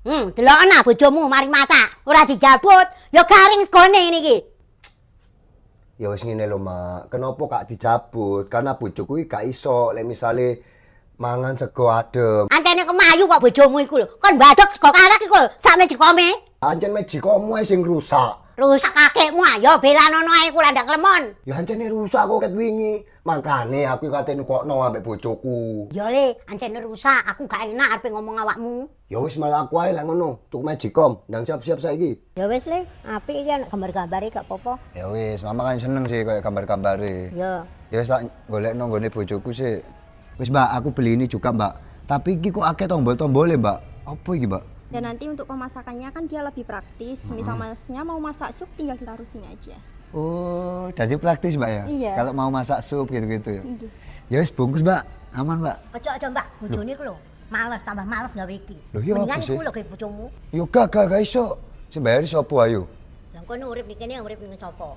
Delokna bojomu mari masak, ora dijabut, ya garing segone niki. Ya wis ngene lho, Mak. Kenapa gak dijabut? Karena bojoku iki gak iso lek misale mangan sego adem. Ancene kemayu kok bojomu iku lho. Kon mbadok sego karak iku sak mejikome. Ancen mejikomu ae sing rusak. Rusak kakekmu ayo belanono ae ku landak lemon. Ya ancene rusak kok ket wingi. Makane aku kate nukokno ambek bojoku. Ya le, ancene rusak, aku gak enak arep ngomong awakmu. Ya wis malah aku ae lek ngono, tuk Magicom, ndang siap-siap saiki. Ya wis le, apik iki ana gambar-gambare gak apa-apa. Ya wis, mama kan seneng sih kayak gambar-gambare. Ya. Ya wis tak golekno nggone bojoku sih. Wis Mbak, aku beli ini juga Mbak. Tapi iki kok akeh tombol-tombole Mbak. Apa iki Mbak? Dan nanti untuk pemasakannya kan dia lebih praktis. Misal masnya mau masak sup tinggal ditaruh sini aja. Oh, jadi praktis Mbak ya? Iya. Kalau mau masak sup gitu-gitu ya? Iya. Ya wis bungkus Mbak, aman Mbak. Ojo Mbak, bojone iku lho. Males tambah males gawe iki. Loh, iya Mendingan apa sih? iku lho gawe bojomu. Yo gak iso. Sing bayari sapa ayo? Lah kono urip ning kene urip ning sapa?